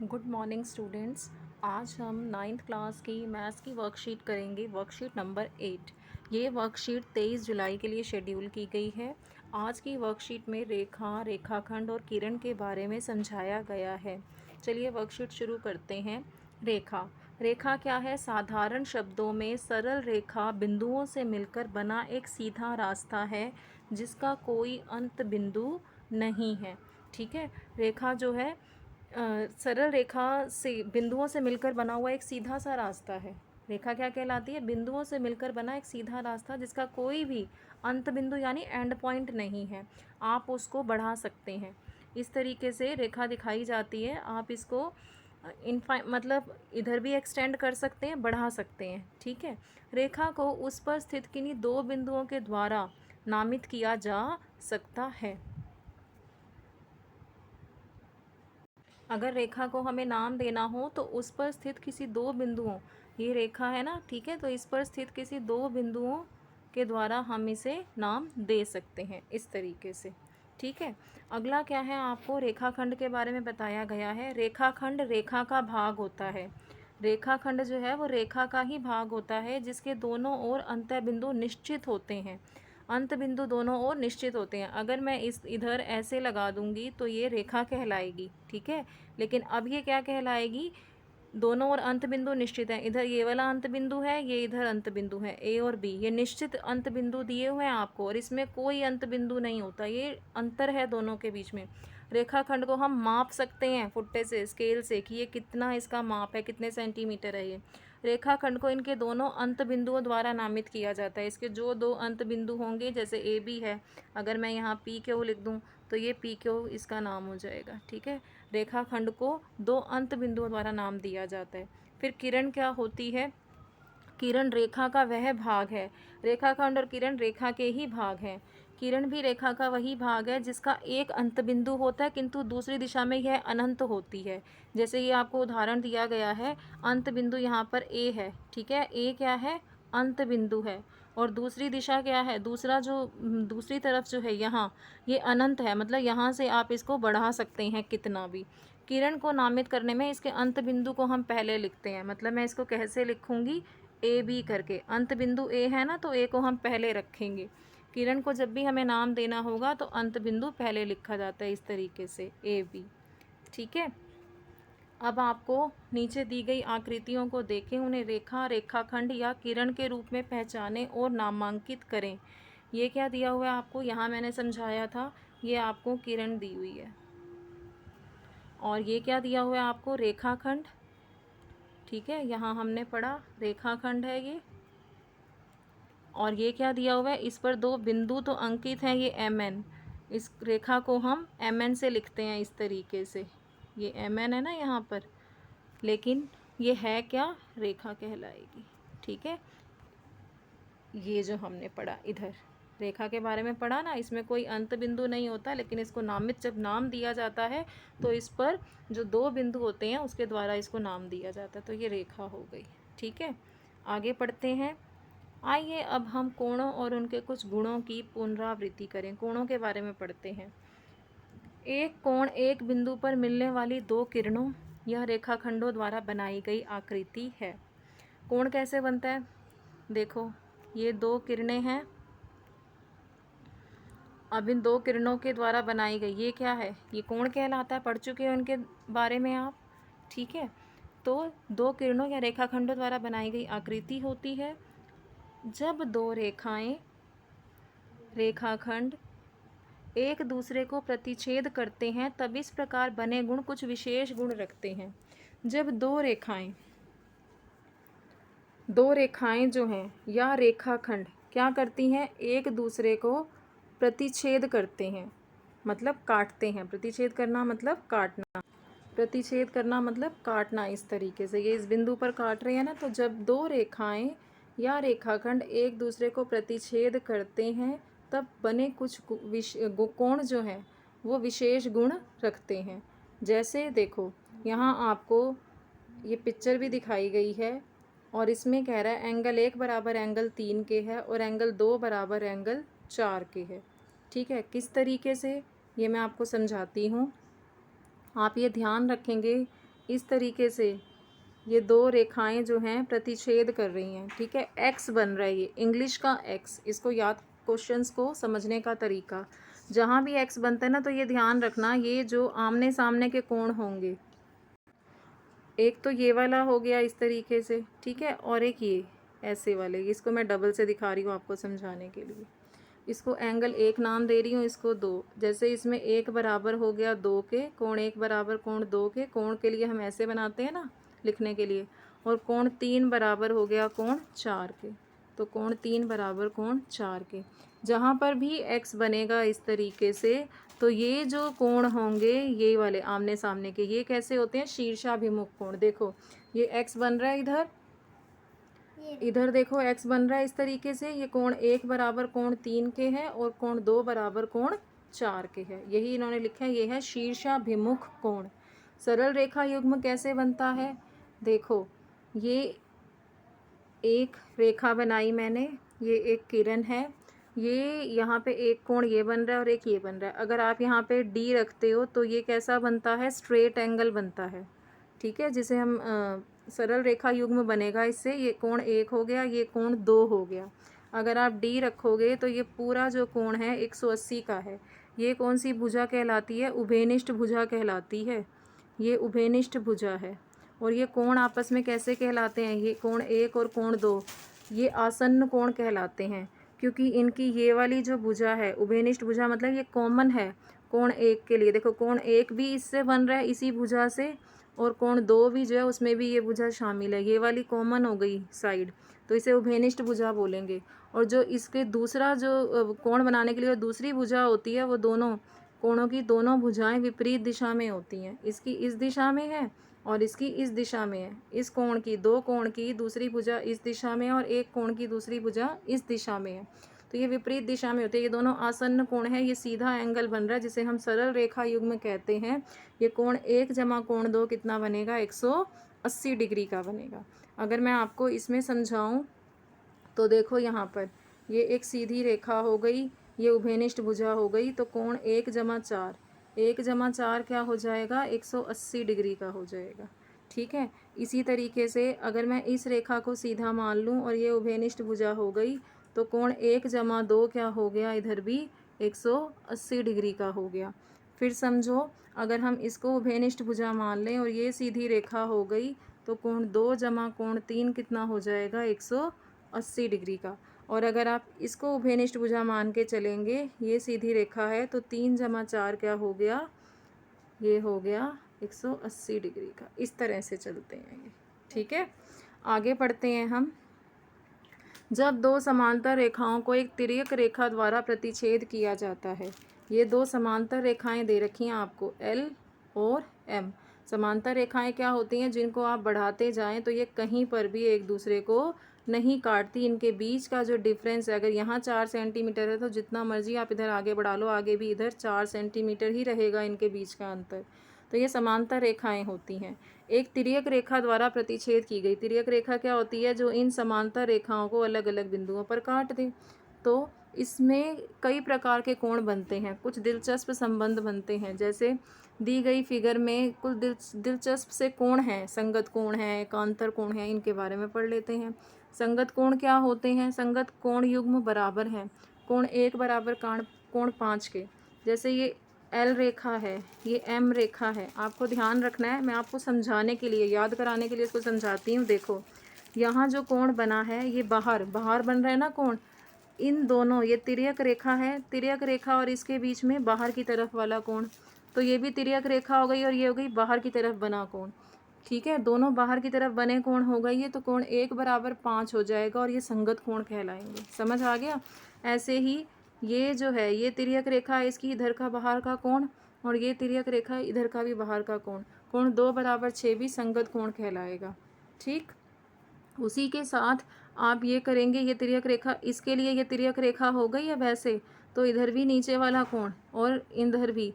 Good morning students. आज हम ninth class की मैथ्स की वर्कशीट करेंगे, वर्कशीट नंबर 8। ये वर्कशीट 23 जुलाई के लिए शेड्यूल की गई है। आज की वर्कशीट में रेखा, रेखाखंड और किरण के बारे में समझाया गया है। चलिए वर्कशीट शुरू करते हैं। रेखा रेखा क्या है? साधारण शब्दों में सरल रेखा बिंदुओं से मिलकर बना एक सीधा रास्ता है जिसका कोई अंत बिंदु नहीं है। ठीक है, रेखा जो है सरल रेखा से बिंदुओं से मिलकर बना हुआ एक सीधा सा रास्ता है। रेखा क्या कहलाती है? बिंदुओं से मिलकर बना एक सीधा रास्ता जिसका कोई भी अंत बिंदु यानी एंड पॉइंट नहीं है। आप उसको बढ़ा सकते हैं। इस तरीके से रेखा दिखाई जाती है। आप इसको मतलब इधर भी एक्सटेंड कर सकते हैं, बढ़ा सकते हैं। ठीक है, रेखा को उस पर स्थित किन्हीं दो बिंदुओं के द्वारा नामित किया जा सकता है। अगर रेखा को हमें नाम देना हो तो उस पर स्थित किसी दो बिंदुओं, ये रेखा है ना, ठीक है, तो इस पर स्थित किसी दो बिंदुओं के द्वारा हम इसे नाम दे सकते हैं इस तरीके से। ठीक है, अगला क्या है? आपको रेखाखंड के बारे में बताया गया है। रेखाखंड रेखा का भाग होता है। रेखाखंड जो है वो रेखा का ही भाग होता है जिसके दोनों ओर अंतः बिंदु निश्चित होते हैं। अंत बिंदु दोनों ओर निश्चित होते हैं। अगर मैं इस इधर ऐसे लगा दूंगी तो ये रेखा कहलाएगी। ठीक है, लेकिन अब ये क्या कहलाएगी? दोनों ओर अंत बिंदु निश्चित है। इधर ये वाला अंत बिंदु है, ये इधर अंत बिंदु है, ए और बी, ये निश्चित अंत बिंदु दिए हुए हैं आपको, और इसमें कोई अंत बिंदु नहीं होता। ये अंतर है दोनों के बीच में। रेखाखंड को हम माप सकते हैं फुट्टे से, स्केल से, कि ये कितना इसका माप है, कितने सेंटीमीटर है ये। रेखाखंड को इनके दोनों अंत बिंदुओं द्वारा नामित किया जाता है। इसके जो दो अंत बिंदु होंगे, जैसे ए बी है, अगर मैं यहाँ पी क्यू लिख दूँ तो ये पी क्यू इसका नाम हो जाएगा। ठीक है, रेखाखंड को दो अंत बिंदुओं द्वारा नाम दिया जाता है। फिर किरण क्या होती है? किरण रेखा का वह भाग है। रेखाखंड और किरण रेखा के ही भाग हैं। किरण भी रेखा का वही भाग है जिसका एक अंत बिंदु होता है किंतु दूसरी दिशा में यह अनंत होती है। जैसे ये आपको उदाहरण दिया गया है, अंत बिंदु यहाँ पर ए है। ठीक है, ए क्या है? अंत बिंदु है। और दूसरी दिशा क्या है? दूसरी तरफ जो है यहाँ, ये अनंत है, मतलब यहाँ से आप इसको बढ़ा सकते हैं कितना भी। किरण को नामित करने में इसके अंत बिंदु को हम पहले लिखते हैं। मतलब मैं इसको कैसे लिखूंगी? ए बी करके। अंत बिंदु ए है ना, तो ए को हम पहले रखेंगे। किरण को जब भी हमें नाम देना होगा तो अंत बिंदु पहले लिखा जाता है इस तरीके से, ए बी। ठीक है, अब आपको नीचे दी गई आकृतियों को देखें, उन्हें रेखा, रेखाखंड या किरण के रूप में पहचानें और नामांकित करें। ये क्या दिया हुआ है आपको? यहाँ मैंने समझाया था, ये आपको किरण दी हुई है। और ये क्या दिया हुआ है आपको? रेखाखंड। ठीक है, यहाँ हमने पढ़ा रेखाखंड है ये। और ये क्या दिया हुआ है? इस पर दो बिंदु तो अंकित हैं, ये एम एन। इस रेखा को हम एम एन से लिखते हैं इस तरीके से। ये एम एन है ना यहाँ पर, लेकिन ये है क्या? रेखा कहलाएगी। ठीक है, ये जो हमने पढ़ा इधर रेखा के बारे में पढ़ा ना, इसमें कोई अंत बिंदु नहीं होता, लेकिन इसको नामित जब नाम दिया जाता है तो इस पर जो दो बिंदु होते हैं उसके द्वारा इसको नाम दिया जाता है। तो ये रेखा हो गई। ठीक है, आगे पढ़ते हैं। आइए अब हम कोणों और उनके कुछ गुणों की पुनरावृत्ति करें। कोणों के बारे में पढ़ते हैं। एक कोण एक बिंदु पर मिलने वाली दो किरणों या रेखाखंडों द्वारा बनाई गई आकृति है। कोण कैसे बनता है? देखो, ये दो किरणें हैं। अब इन दो किरणों के द्वारा बनाई गई, ये क्या है? ये कोण कहलाता है। पढ़ चुके हो इनके बारे में आप। ठीक है, तो दो किरणों या रेखाखंडों द्वारा बनाई गई आकृति होती है। जब दो रेखाएं, रेखाखंड एक दूसरे को प्रतिच्छेद करते हैं तब इस प्रकार बने गुण कुछ विशेष गुण रखते हैं। जब दो रेखाएं जो हैं या रेखाखंड क्या करती हैं? एक दूसरे को प्रतिच्छेद करते हैं, मतलब काटते हैं। प्रतिच्छेद करना मतलब काटना। प्रतिच्छेद करना मतलब काटना। इस तरीके से ये इस बिंदु पर काट रहे हैं ना, तो जब दो रेखाएं या रेखाखंड एक दूसरे को प्रतिच्छेद करते हैं तब बने कुछ कोण जो हैं वो विशेष गुण रखते हैं। जैसे देखो, यहाँ आपको ये पिक्चर भी दिखाई गई है और इसमें कह रहा है एंगल 1 बराबर एंगल 3 के है और एंगल 2 बराबर एंगल 4 के है। ठीक है, किस तरीके से, ये मैं आपको समझाती हूँ। आप ये ध्यान रखेंगे, इस तरीके से ये दो रेखाएं जो हैं प्रतिच्छेद कर रही हैं, ठीक है। एक्स बन रहा है, ये इंग्लिश का एक्स, इसको याद, क्वेश्चंस को समझने का तरीका, जहाँ भी एक्स बनता है ना तो ये ध्यान रखना, ये जो आमने सामने के कोण होंगे, एक तो ये वाला हो गया इस तरीके से, ठीक है, और एक ये ऐसे वाले, इसको मैं डबल से दिखा रही हूँ आपको समझाने के लिए। इसको एंगल एक नाम दे रही हूँ, इसको दो। जैसे इसमें एक बराबर हो गया दो के, कोण एक बराबर कोण दो के, कोण के लिए हम ऐसे बनाते हैं ना लिखने के लिए, और कोण तीन बराबर हो गया कोण चार के, तो कोण तीन बराबर कोण चार के। जहाँ पर भी एक्स बनेगा इस तरीके से, तो ये जो कोण होंगे ये वाले आमने सामने के, ये कैसे होते हैं, शीर्षाभिमुख कोण। देखो ये एक्स बन रहा है इधर, इधर देखो एक्स बन रहा है इस तरीके से, ये कोण एक बराबर कोण तीन के है और कोण दो बराबर कोण चार के है, यही इन्होंने लिखा है, ये है शीर्षाभिमुख कोण। सरल रेखा युग्म कैसे बनता है, देखो ये एक रेखा बनाई मैंने, ये एक किरण है, ये यहाँ पे एक कोण ये बन रहा है और एक ये बन रहा है। अगर आप यहाँ पे डी रखते हो तो ये कैसा बनता है, स्ट्रेट एंगल बनता है, ठीक है, जिसे हम सरल रेखा युग्म बनेगा इससे। ये कोण एक हो गया, ये कोण दो हो गया। अगर आप डी रखोगे तो ये पूरा जो कोण है 180 का है। ये कौन सी भुजा कहलाती है, उभयनिष्ठ भुजा कहलाती है, ये उभयनिष्ठ भुजा है। और ये कोण आपस में कैसे कहलाते हैं, ये कोण एक और कोण दो, ये आसन्न कोण कहलाते हैं, क्योंकि इनकी ये वाली जो भुजा है, उभयनिष्ठ भुजा मतलब ये कॉमन है कोण एक के लिए। देखो कोण एक भी इससे बन रहा है इसी भुजा से, और कोण दो भी जो है उसमें भी ये भुजा शामिल है, ये वाली कॉमन हो गई साइड, तो इसे उभयनिष्ठ भुजा बोलेंगे। और जो इसके दूसरा जो कोण बनाने के लिए दूसरी भुजा होती है, वो दोनों कोणों की दोनों भुजाएं विपरीत दिशा में होती हैं, इसकी इस दिशा में है और इसकी इस दिशा में है। इस कोण की, दो कोण की दूसरी भुजा इस दिशा में है और एक कोण की दूसरी भुजा इस दिशा में है, तो ये विपरीत दिशा में होते हैं। ये दोनों आसन्न कोण है, ये सीधा एंगल बन रहा है जिसे हम सरल रेखा युग्म कहते हैं। ये कोण एक जमा कोण दो कितना बनेगा, 180 डिग्री का बनेगा। अगर मैं आपको इसमें समझाऊं तो देखो यहाँ पर ये एक सीधी रेखा हो गई, ये उभयनिष्ठ भुजा हो गई, तो कोण एक जमा चार, एक जमा चार क्या हो जाएगा, 180 डिग्री का हो जाएगा, ठीक है। इसी तरीके से अगर मैं इस रेखा को सीधा मान लूँ और ये उभयनिष्ठ भुजा हो गई, तो कोण एक जमा दो क्या हो गया, इधर भी 180 डिग्री का हो गया। फिर समझो अगर हम इसको उभयनिष्ठ भुजा मान लें और ये सीधी रेखा हो गई, तो कोण दो जमा कोण तीन कितना हो जाएगा, 180 डिग्री का। और अगर आप इसको उभयनिष्ठ भुजा मान के चलेंगे, ये सीधी रेखा है, तो तीन जमा चार क्या हो गया, ये हो गया 180 डिग्री का। इस तरह से चलते हैं ये, ठीक है। आगे पढ़ते हैं हम। जब दो समांतर रेखाओं को एक तिर्यक रेखा द्वारा प्रतिच्छेद किया जाता है, ये दो समांतर रेखाएं दे रखी हैं आपको, एल और एम। समांतर रेखाएं क्या होती हैं, जिनको आप बढ़ाते जाएं तो ये कहीं पर भी एक दूसरे को नहीं काटती। इनके बीच का जो डिफरेंस है, अगर यहाँ 4 सेंटीमीटर है तो जितना मर्जी आप इधर आगे बढ़ा लो, आगे भी इधर 4 सेंटीमीटर ही रहेगा इनके बीच का अंतर। तो ये समांतर रेखाएं होती हैं। एक तिर्यक रेखा द्वारा प्रतिच्छेद की गई, तिर्यक रेखा क्या होती है, जो इन समांतर रेखाओं को अलग अलग बिंदुओं पर काट दे। तो इसमें कई प्रकार के कोण बनते हैं, कुछ दिलचस्प संबंध बनते हैं। जैसे दी गई फिगर में कुछ दिलचस्प से कोण हैं, संगत कोण है, एकांतर कोण है, इनके बारे में पढ़ लेते हैं। संगत कोण क्या होते हैं, संगत कोण युग्म बराबर हैं कोण एक बराबर कोण पाँच के। जैसे ये एल रेखा है, ये एम रेखा है, आपको ध्यान रखना है, मैं आपको समझाने के लिए, याद कराने के लिए इसको समझाती हूँ। देखो यहाँ जो कोण बना है, ये बाहर बाहर बन रहा है ना कोण, इन दोनों, ये तिर्यक रेखा है, तिर्यक रेखा और इसके बीच में बाहर की तरफ वाला कोण, तो ये भी तिर्यक रेखा हो गई और ये हो गई बाहर की तरफ बना कोण, ठीक है। दोनों बाहर की तरफ बने कोण हो गई है, तो कोण एक बराबर पाँच हो जाएगा और ये संगत कोण कहलाएंगे। समझ आ गया। ऐसे ही ये जो है, ये तिर्यक रेखा है, इसकी इधर का बाहर का कोण, और ये तिर्यक रेखा इधर का भी बाहर का कोण, कोण दो बराबर छः भी संगत कोण कहलाएगा, ठीक। उसी के साथ आप ये करेंगे, ये तिर्यक रेखा, इसके लिए ये तिर्यक रेखा हो गई अब ऐसे, तो इधर भी नीचे वाला कोण और इधर भी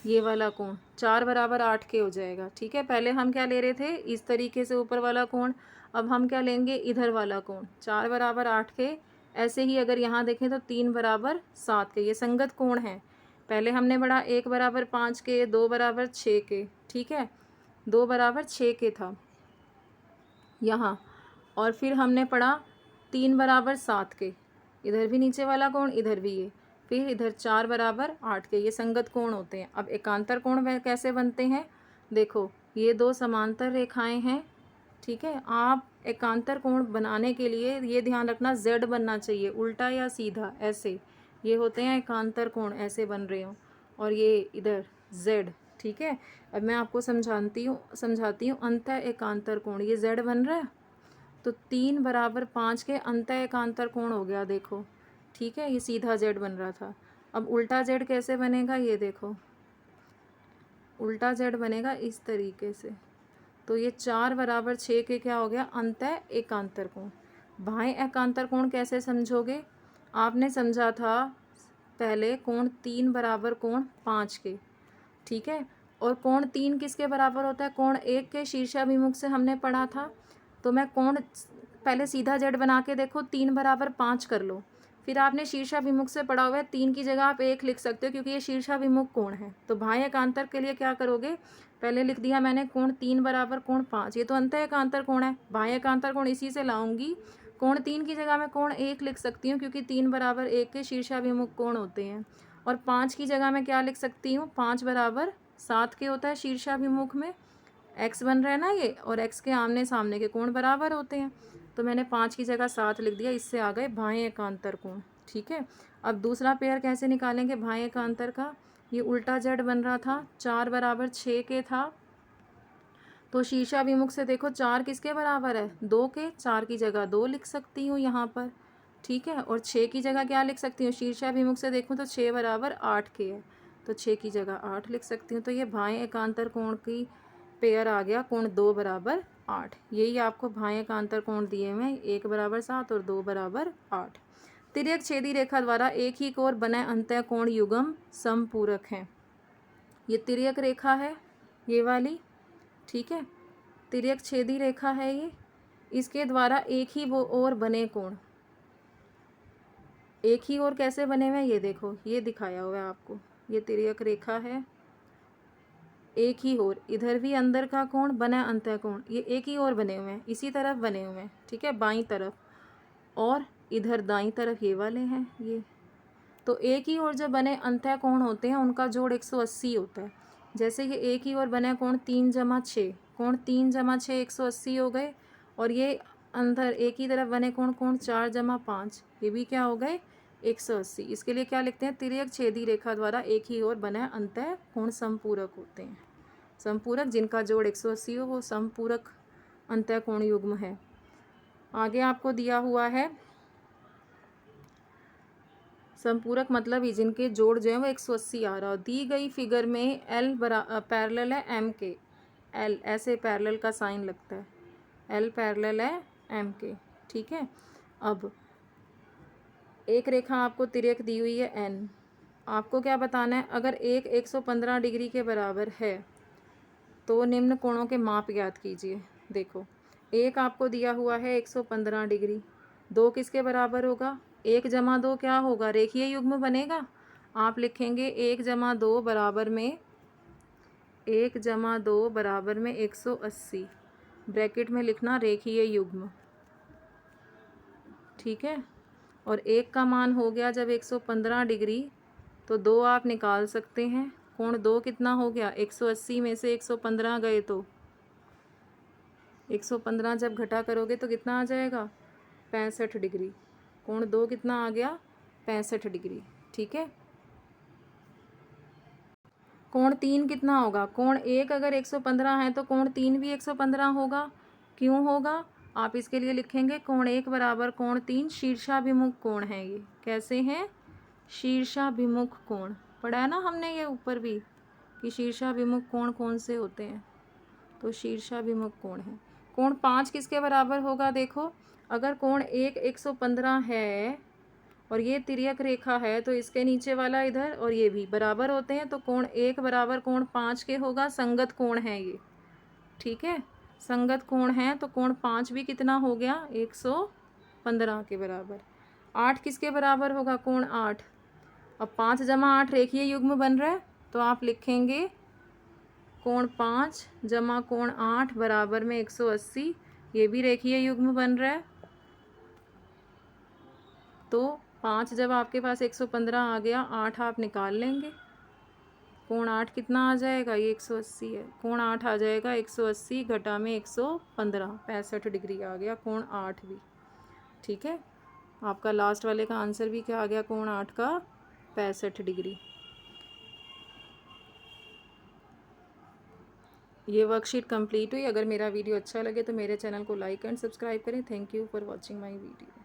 ये वाला कोण 4 बराबर 8 के हो जाएगा, ठीक है। पहले हम क्या ले रहे थे, इस तरीके से ऊपर वाला कोण, अब हम क्या लेंगे, इधर वाला कोण 4 बराबर 8 के। ऐसे ही अगर यहाँ देखें तो 3 बराबर 7 के, ये संगत कोण है। पहले हमने पढ़ा 1 बराबर 5 के, 2 बराबर 6 के, ठीक है। 2 बराबर 6 के था यहाँ। और फिर हमने पढ़ा 3 बराबर 7 के, इधर भी नीचे वाला कोण, इधर भी ये, फिर इधर 4 बराबर 8 के, ये संगत कोण होते हैं। अब एकांतर कोण वह कैसे बनते हैं, देखो ये दो समांतर रेखाएं हैं, ठीक है। आप एकांतर कोण बनाने के लिए ये ध्यान रखना z बनना चाहिए, उल्टा या सीधा, ऐसे ये होते हैं एकांतर कोण, ऐसे बन रहे हो, और ये इधर z, ठीक है। अब मैं आपको समझाती हूँ अंतः एकांतर कोण, ये z बन रहा है, तो 3 बराबर 5 के अंतः एकांतर कोण हो गया, देखो, ठीक है। ये सीधा z बन रहा था। अब उल्टा z कैसे बनेगा, ये देखो, उल्टा z बनेगा इस तरीके से। तो ये 4 बराबर 6 के क्या हो गया, अंतः एकांतर कोण। बाह्य एकांतर कोण कैसे समझोगे, आपने समझा था पहले कोण 3 बराबर कोण 5 के, ठीक है। और कोण 3 किसके बराबर होता है, कोण 1 के शीर्षाभिमुख से हमने पढ़ा था। तो मैं कोण पहले सीधा z बना के देखो, 3 बराबर 5 कर लो, फिर आपने शीर्षाभिमुख से पढ़ा हुआ है 3 की जगह आप 1 लिख सकते हो, क्योंकि ये शीर्षाभिमुख कोण है। तो बाह्य एकांतर के लिए क्या करोगे, पहले लिख दिया मैंने कोण 3 बराबर कोण 5, ये तो अंतः एकांतर कोण है, बाह्य एकांतर कोण इसी से लाऊंगी। कोण 3 की जगह मैं कोण 1 लिख सकती हूँ, क्योंकि 3 बराबर 1 के शीर्षाभिमुख कोण होते हैं। और 5 की जगह मैं क्या लिख सकती हूँ, 5 बराबर 7 के होता है शीर्षाभिमुख में, x बन रहा है ना ये, और x के आमने सामने के कोण बराबर होते हैं। तो मैंने 5 की जगह 7 लिख दिया, इससे आ गए बाह्य एकांतर कोण, ठीक है। अब दूसरा पेयर कैसे निकालेंगे बाह्य एकांतर का, ये उल्टा z बन रहा था, 4 बराबर 6 के था, तो शीर्षाभिमुख से देखो 4 किसके बराबर है, 2 के, 4 की जगह 2 लिख सकती हूँ यहाँ पर, ठीक है। और 6 की जगह क्या लिख सकती हूँ, शीर्षाभिमुख से देखूँ तो 6 बराबर 8 के है, तो 6 की जगह 8 लिख सकती हूँ। तो ये बाह्य एकांतर कोण की पेयर आ गया, कोण 2 बराबर 8। यही आपको बाह्य एकांतर कोण दिए हुए हैं, 1 बराबर 7 और 2 बराबर 8। तिर्यक छेदी रेखा द्वारा एक ही कोण बने अंतः कोण युग्म समपूरक हैं। ये तिर्यक रेखा है ये वाली, ठीक है, तिर्यक छेदी रेखा है ये, इसके द्वारा एक ही वो और बने कोण, एक ही और कैसे बने हुए हैं ये देखो, ये दिखाया हुआ है आपको, ये तिर्यक रेखा है, एक ही ओर, इधर भी अंदर का कोण बना अंतः कोण, ये एक ही ओर बने हुए हैं, इसी तरफ बने हुए हैं, ठीक है, बाईं तरफ, और इधर दाईं तरफ ये वाले हैं ये। तो एक ही ओर जो बने अंतः कोण होते हैं उनका जोड़ 180 होता है। जैसे ये एक ही ओर बने कोण 3 जमा 6, कोण 3 जमा 6 180 हो गए, और ये अंदर एक ही तरफ बने कोण 4 जमा 5, ये भी क्या हो गए 180। इसके लिए क्या लिखते हैं, तिर्यक छेदी रेखा द्वारा एक ही ओर बने अंतः कोण समपूरक होते हैं। समपूरक जिनका जोड़ 180 हो वो समपूरक अंतः कोण युग्म है। आगे आपको दिया हुआ है समपूरक मतलब ही जिनके जोड़ जो है वो 180 आ रहा हो। दी गई फिगर में L पैरेलल है M के, L ऐसे पैरेलल का साइन लगता है, L पैरेलल है M के, ठीक है। अब एक रेखा आपको तिर्यक दी हुई है N, आपको क्या बताना है, अगर एक 115 डिग्री के बराबर है तो निम्न कोणों के माप ज्ञात कीजिए। देखो एक आपको दिया हुआ है 115 डिग्री, 2 किसके बराबर होगा, 1 जमा 2 क्या होगा, रेखीय युग्म बनेगा। आप लिखेंगे 1 जमा 2 बराबर में 1 जमा 2 बराबर में 180, ब्रैकेट में लिखना रेखीय युग्म, ठीक है। और 1 का मान हो गया जब 115 डिग्री, तो 2 आप निकाल सकते हैं, कोण 2 कितना हो गया, 180 में से 115 गए तो 115 जब घटा करोगे तो कितना आ जाएगा 65 डिग्री, कोण 2 कितना आ गया 65 डिग्री, ठीक है। कोण 3 कितना होगा, कोण 1 अगर 115 है तो कोण 3 भी 115 होगा, क्यों होगा, आप इसके लिए लिखेंगे कोण 1 बराबर कोण 3 शीर्षाभिमुख कोण है। ये कैसे हैं, शीर्षाभिमुख कोण, पढ़ा है ना हमने ये ऊपर भी कि शीर्षाभिमुख कोण कौन से होते हैं, तो शीर्षाभिमुख कोण है। कोण 5 किसके बराबर होगा, देखो अगर कोण 1 115 है और ये तिर्यक रेखा है तो इसके नीचे वाला इधर और ये भी बराबर होते हैं, तो कोण 1 बराबर कोण 5 के होगा, संगत कोण है ये, ठीक है, संगत कोण है। तो कोण 5 भी कितना हो गया 115 के बराबर। 8 किसके बराबर होगा, कोण 8, अब 5 जमा 8 रेखीय युग्म बन रहा है, तो आप लिखेंगे कोण 5 जमा कोण 8 बराबर में 180, ये भी रेखीय युग्म बन रहा है। तो 5 जब आपके पास 115 आ गया, 8 आप निकाल लेंगे। कोण 8 कितना आ जाएगा, ये 180 है, कोण 8 आ जाएगा 180 घटा में 115, 65 डिग्री आ गया कोण 8 भी। ठीक है, आपका लास्ट वाले का आंसर भी क्या आ गया, कोण 8 का 65 डिग्री। ये वर्कशीट कंप्लीट हुई। अगर मेरा वीडियो अच्छा लगे तो मेरे चैनल को लाइक एंड सब्सक्राइब करें। Thank you for watching my video.